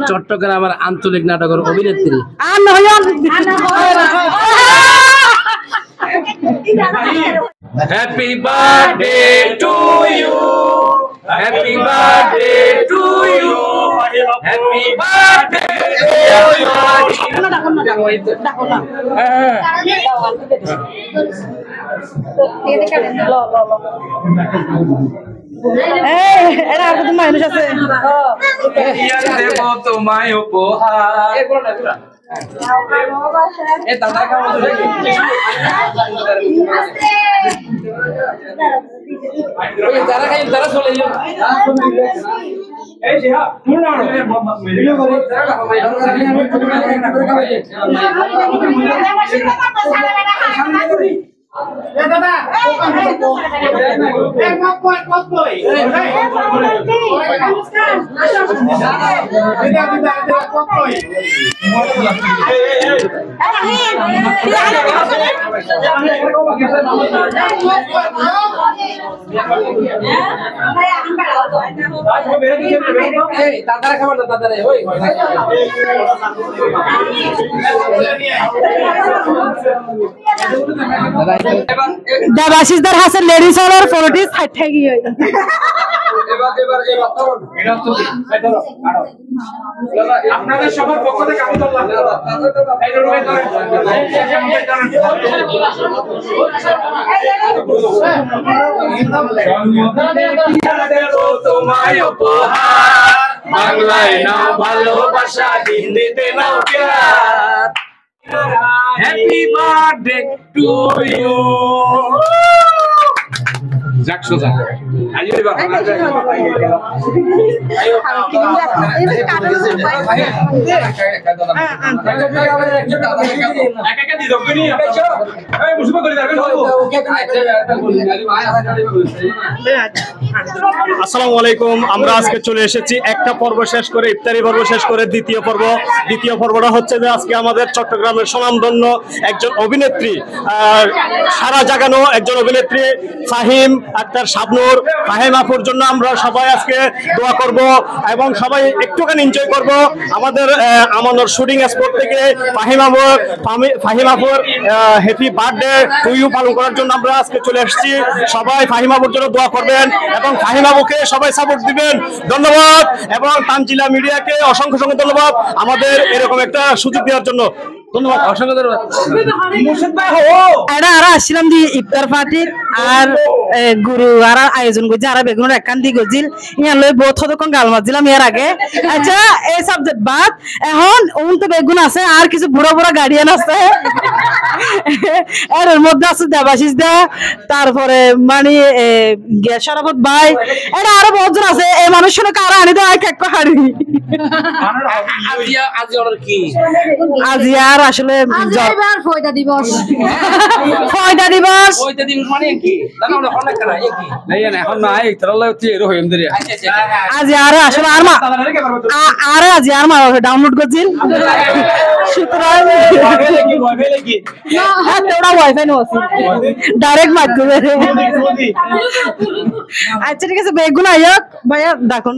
চট্টগ্রামের আঞ্চলিক নাটকের অভিনেত্রী। Happy birthday to you, happy birthday to you, happy birthday মানুষ আছে তোমায় উপহার। তারা চলে দেবাশিসদার হাসে লেডিস হল ফটোটিস হাইটে গিয়ে আপনাদের সবার পক্ষ থেকে আমি তোমায় উপহার, বাংলায় নাও ভালোবাসা, হিন্দিতে নাও প্যার। Happy birthday to you. যাক সোজা আসসালামু আলাইকুম। আমরা আজকে চলে এসেছি একটা পর্ব শেষ করে, ইফতারি পর্ব শেষ করে দ্বিতীয় পর্বটা হচ্ছে যে আজকে আমাদের চট্টগ্রামের স্বনামধন্য একজন অভিনেত্রী, সারা জাগানো একজন অভিনেত্রী ফাহিম আক্তার শাবনূর, ফাহিম আপুর জন্য আমরা সবাই আজকে দোয়া করব এবং সবাই একটুখানি এনজয় করব। আমাদের আমাদের শুটিং স্পট থেকে ফাহিম আপুর হ্যাপি বার্থডে টু ইউ পালন করার জন্য আমরা আজকে চলে এসেছি। সবাই ফাহিম আপুর জন্য দোয়া করবেন এবং ফাহিম আপুকে সবাই সাপোর্ট দিবেন। ধন্যবাদ এবং তানজিলা মিডিয়াকে অসংখ্য ধন্যবাদ আমাদের এরকম একটা সুযোগ দেওয়ার জন্য। ধন্যবাদ, অসংখ্য ধন্যবাদ। আসছিলাম দি ইফতার পার্টির আর গুরু আর আয়োজন করছি আর বেগুনের একখান দিয়ে করছিল ইয়ার লই বহুত হতক্ষণ গাল মারছিলাম এর আগে। আচ্ছা এই সাবজেক্ট বাদ এখন ওন তো বেগুন আছে আর কিছু বুড়ো বুড়ো গার্ডিয়ান আছে, এর মধ্যে আছে দেবাশিস দা, তারপরে মানে শরাফত ভাই, এটা আরো বহুতজন আছে। এই মানুষগুলো কারা আনি তো আর কেক হারি আজি আর আসলে ফয়দা দিবস মানে কি এখন নাই আজি আর আসলে আর আজি আর ডাউনলোড করছিল সুতরাং ওরা ওয়াইফাই নো আছে ডাইরেক্ট মাধ্যমে। আচ্ছা ঠিক আছে বেগুন আয়ক ভাইয়া দেখুন।